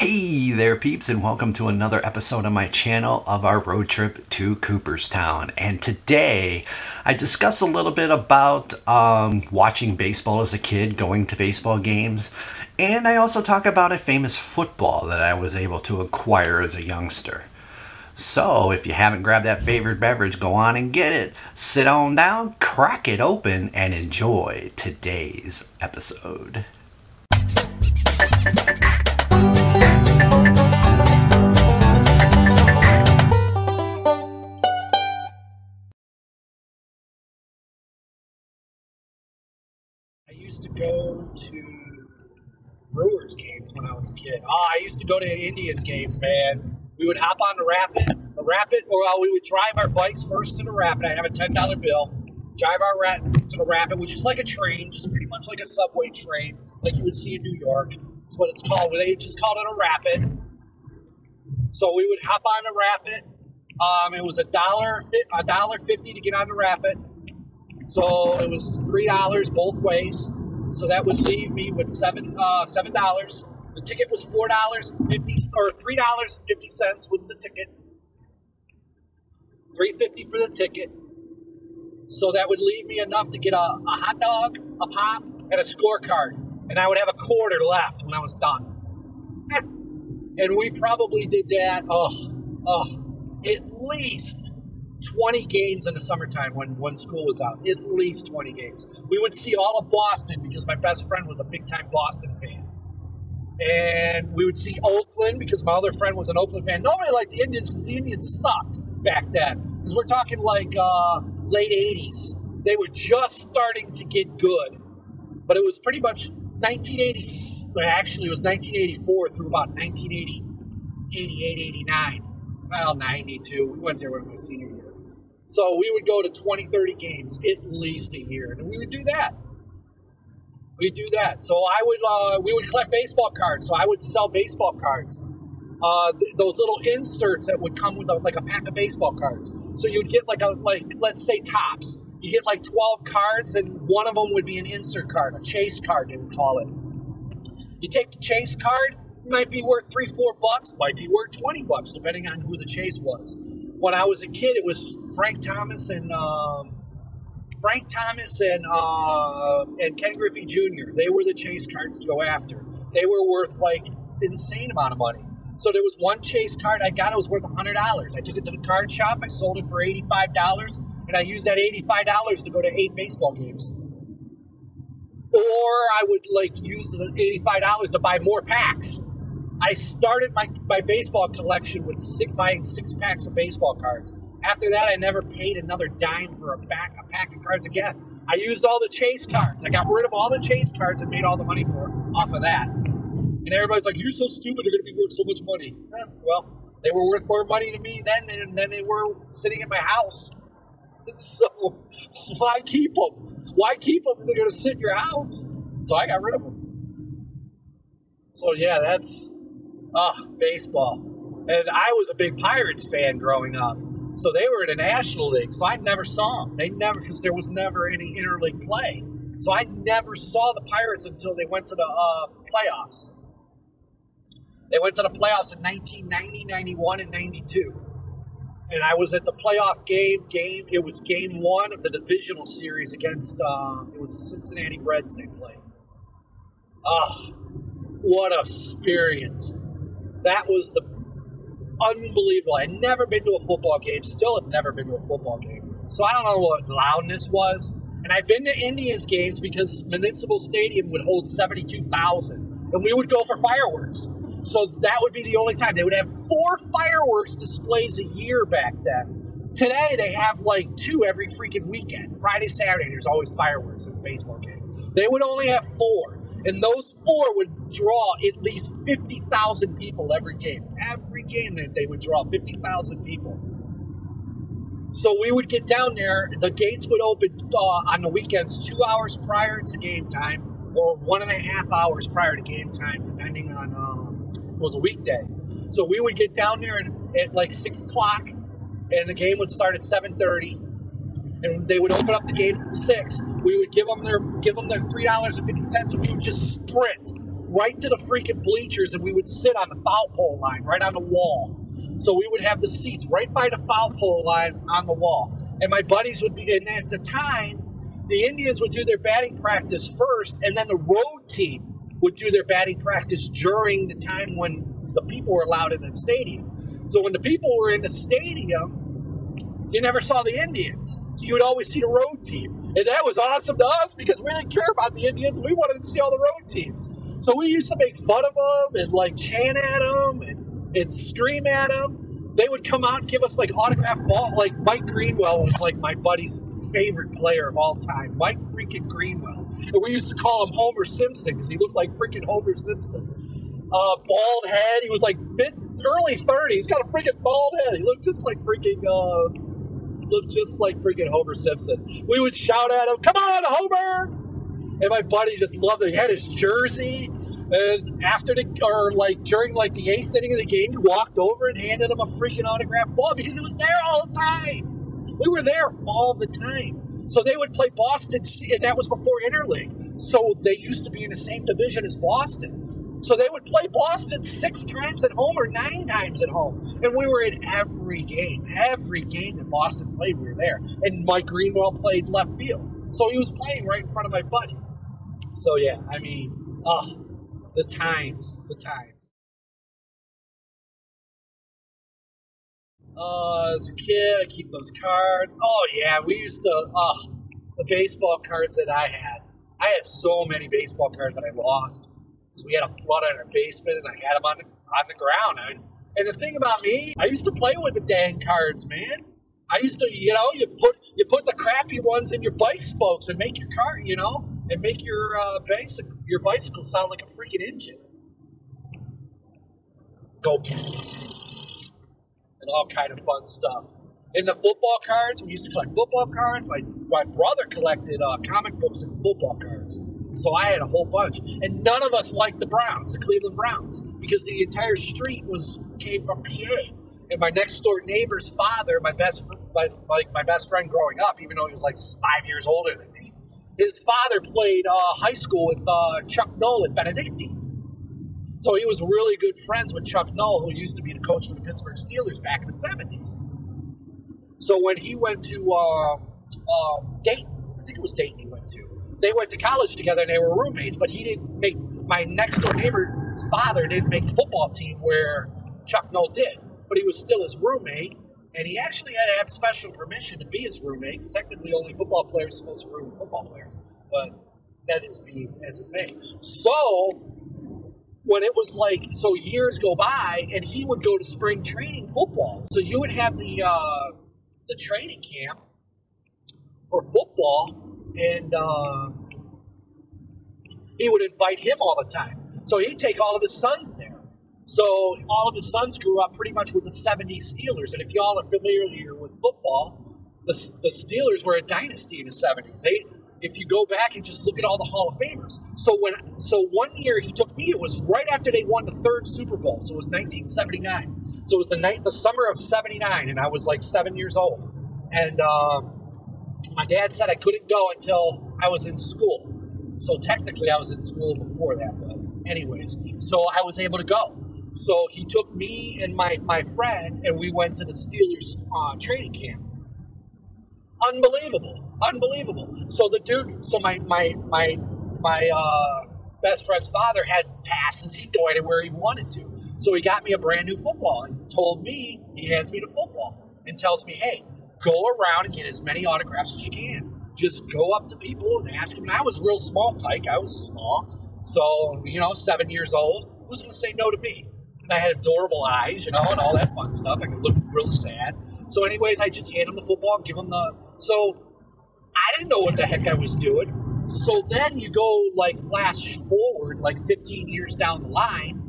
Hey there peeps, and welcome to another episode on my channel of our road trip to Cooperstown. And today I discuss a little bit about watching baseball as a kid, going to baseball games, and I also talk about a famous football that I was able to acquire as a youngster. So if you haven't grabbed that favorite beverage, go on and get it. Sit on down, crack it open, and enjoy today's episode. I used to go to Brewers games when I was a kid. I used to go to Indians games, man. We would hop on the Rapid, or we would drive our bikes first to the Rapid. I'd have a $10 bill, drive our to the Rapid, which is like a train, just pretty much like a subway train, like you would see in New York. That's what it's called. They just called it a Rapid. So we would hop on the Rapid. It was $1.50 to get on the Rapid. So it was $3 both ways. So that would leave me with $7. The ticket was $4.50 or $3.50 was the ticket. $3.50 for the ticket. So that would leave me enough to get a hot dog, a pop, and a scorecard. And I would have a quarter left when I was done. And we probably did that at least 20 games in the summertime when school was out. At least 20 games. We would see all of Boston because my best friend was a big-time Boston fan. And we would see Oakland because my other friend was an Oakland fan. Nobody liked the Indians because the Indians sucked back then. Because we're talking like late 80s. They were just starting to get good. But it was pretty much 1980. Actually, it was 1984 through about 1980, 88, 89. Well, 92. We went there when we were senior year. So we would go to 20, 30 games at least a year, and we would do that. We'd do that. So we would collect baseball cards. So I would sell baseball cards. Those little inserts that would come with like a pack of baseball cards. So you'd get let's say tops. You get like 12 cards, and one of them would be an insert card, a chase card they would call it. You take the chase card, it might be worth $3-4, might be worth $20, depending on who the chase was. When I was a kid, it was Frank Thomas and Ken Griffey Jr. They were the chase cards to go after. They were worth like insane amount of money. So there was one chase card I got. It was worth $100. I took it to the card shop. I sold it for $85, and I used that $85 to go to 8 baseball games. Or I would use the $85 to buy more packs. I started my baseball collection with buying 6 packs of baseball cards. After that, I never paid another dime for a pack of cards again. I used all the chase cards. I got rid of all the chase cards and made all the money off of that. And everybody's like, "You're so stupid, they're going to be worth so much money." Well, they were worth more money to me then than they were sitting at my house. So why keep them? Why keep them if they're going to sit in your house? So I got rid of them. So yeah, that's baseball. And I was a big Pirates fan growing up. So they were in the National League, so I never saw them. Because there was never any interleague play. So I never saw the Pirates until they went to the playoffs. They went to the playoffs in 1990, 91, and 92. And I was at the playoff game. It was game 1 of the divisional series against, it was the Cincinnati Reds they played. What a experience. That was unbelievable. I'd never been to a football game. Still have never been to a football game. So I don't know what loudness was. And I've been to Indians games because Municipal Stadium would hold 72,000. And we would go for fireworks. So that would be the only time. They would have 4 fireworks displays a year back then. Today they have 2 every freaking weekend. Friday, Saturday, there's always fireworks at the baseball game. They would only have 4. And those 4 would draw at least 50,000 people every game. Every game that they would draw 50,000 people. So we would get down there. The gates would open on the weekends 2 hours prior to game time, or 1.5 hours prior to game time, depending on it was a weekday. So we would get down there at 6 o'clock, and the game would start at 7:30. And they would open up the games at 6. We would give them their $3.50, and we would just sprint right to the freaking bleachers, and we would sit on the foul pole line, right on the wall. So we would have the seats right by the foul pole line on the wall. And my buddies would be, and at the time, the Indians would do their batting practice first, and then the road team would do their batting practice during the time when the people were allowed in the stadium. So when the people were in the stadium, you never saw the Indians. So you would always see the road team. And that was awesome to us because we didn't care about the Indians. We wanted to see all the road teams. So we used to make fun of them and like chant at them and scream at them. They would come out and give us like autographed ball. Like Mike Greenwell was like my buddy's favorite player of all time. Mike freaking Greenwell. And we used to call him Homer Simpson because he looked like freaking Homer Simpson. Bald head. He was like early 30s. He's got a freaking bald head. He looked just like freaking Homer Simpson. We would shout at him, "Come on, Homer!" And my buddy just loved it. He had his jersey. And during the 8th inning of the game, he walked over and handed him a freaking autographed ball because it was there all the time. We were there all the time. So they would play Boston, and that was before Interleague. So they used to be in the same division as Boston. So they would play Boston 6 times at home or 9 times at home. And we were in every game. Every game that Boston played, we were there. And Mike Greenwell played left field. So he was playing right in front of my buddy. So, yeah, I mean, the times. As a kid, I keep those cards. Oh, yeah, we used to, the baseball cards that I had so many baseball cards that I lost. So we had a flood in our basement, and I had them on the ground. And the thing about me, I used to play with the dang cards, man. I used to, you put the crappy ones in your bike spokes and make your car, and make your bicycle sound like a freaking engine. Go and all kind of fun stuff. And the football cards, we used to collect football cards. My brother collected comic books and football cards. So I had a whole bunch. And none of us liked the Browns, the Cleveland Browns, because the entire street came from PA. And my next door neighbor's father, my best friend growing up, even though he was like 5 years older than me, his father played high school with Chuck Noll at Benedictine. So he was really good friends with Chuck Noll, who used to be the coach for the Pittsburgh Steelers back in the 70s. So when he went to Dayton, I think it was Dayton he went to, they went to college together and they were roommates, but my next door neighbor's father didn't make the football team where Chuck Noll did, but he was still his roommate, and he actually had to have special permission to be his roommate, because technically only football players are supposed to room with football players, but that is being as is made. So when it was so years go by, and he would go to spring training football. So you would have the training camp for football, and he would invite him all the time. So he'd take all of his sons there. So all of his sons grew up pretty much with the 70s Steelers. And if y'all are familiar with football, the Steelers were a dynasty in the 70s. If you go back and just look at all the Hall of Famers. So one year he took me, it was right after they won the 3rd Super Bowl. So it was 1979. So it was the summer of 79, and I was like 7 years old. And my dad said I couldn't go until I was in school. So technically I was in school before that, but anyways. So I was able to go. So he took me and my friend, and we went to the Steelers training camp. Unbelievable. So my best friend's father had passes. He'd go anywhere he wanted to. So he got me a brand new football and told me, he hands me the football and tells me, hey, go around and get as many autographs as you can. Just go up to people and ask them. And I was real small, Tyke. I was small. So, 7 years old. Who's going to say no to me? And I had adorable eyes, and all that fun stuff. I could look real sad. So anyways, I just hand him the football and give him so I didn't know what the heck I was doing. So then you go flash forward 15 years down the line,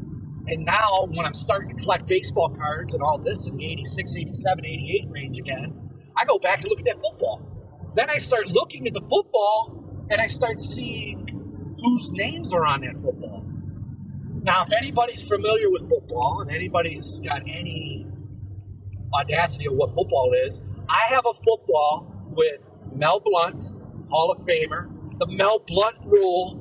and now when I'm starting to collect baseball cards and all this in the 86, 87, 88 range again, I go back and look at that football. Then I start looking at the football, and I start seeing whose names are on that football. Now, if anybody's familiar with football and anybody's got any audacity of what football is, I have a football with Mel Blount, Hall of Famer. The Mel Blount rule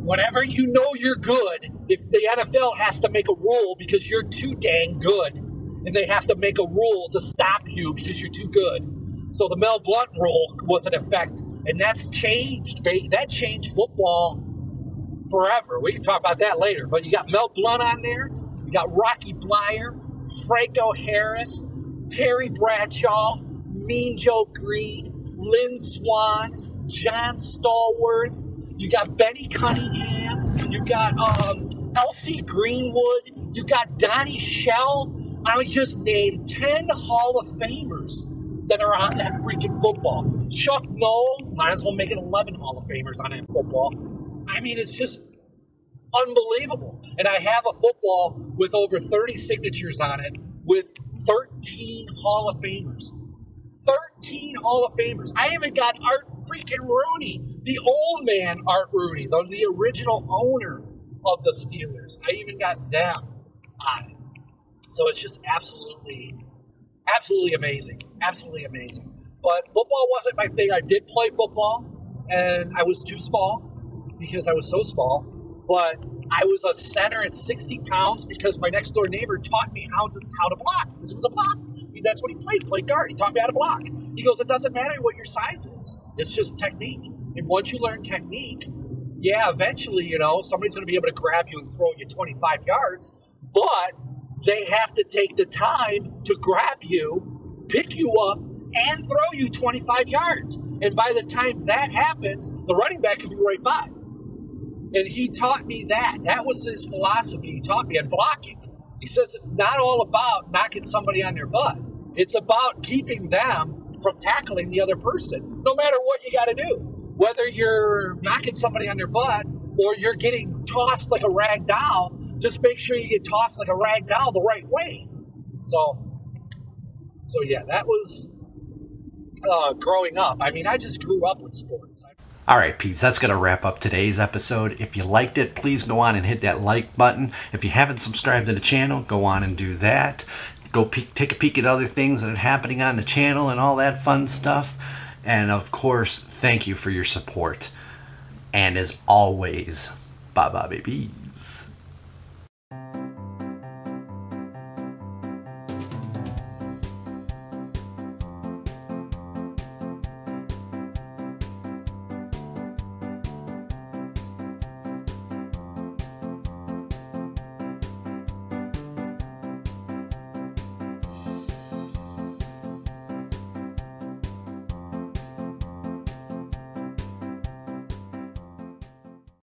Whenever you know you're good, if the NFL has to make a rule because you're too dang good, and they have to make a rule to stop you because you're too good. So the Mel Blount rule was in effect, and that's changed. That changed football forever. We can talk about that later. But you got Mel Blount on there. You got Rocky Blyer, Franco Harris, Terry Bradshaw, Mean Joe Green, Lynn Swan, John Stallworth. You got Benny Cunningham. You got Elsie Greenwood. You got Donnie Shell. I would just name 10 Hall of Famers that are on that freaking football. Chuck Noll, might as well make it 11 Hall of Famers on that football. I mean, it's just unbelievable. And I have a football with over 30 signatures on it with 13 Hall of Famers. 13 Hall of Famers. I even got Art freaking Rooney, the old man Art Rooney, the original owner of the Steelers. I even got them on it. So it's just absolutely amazing. Absolutely amazing. But football wasn't my thing. I did play football, and I was too small because I was so small. But I was a center at 60 pounds because my next door neighbor taught me how to block. This was a block. That's what he played guard. He taught me how to block. He goes, it doesn't matter what your size is. It's just technique. And once you learn technique, yeah, eventually, somebody's going to be able to grab you and throw you 25 yards. But they have to take the time to grab you, pick you up, and throw you 25 yards. And by the time that happens, the running back can be right by. And he taught me that. That was his philosophy. He taught me on blocking. He says it's not all about knocking somebody on their butt. It's about keeping them from tackling the other person, no matter what you got to do. Whether you're knocking somebody on their butt or you're getting tossed like a rag doll, just make sure you get tossed like a rag doll the right way. So yeah, that was growing up. I mean, I just grew up with sports. All right, peeps, that's going to wrap up today's episode. If you liked it, please go on and hit that like button. If you haven't subscribed to the channel, go on and do that. Go take a peek at other things that are happening on the channel and all that fun stuff. And of course, thank you for your support. And as always, bye-bye, babies.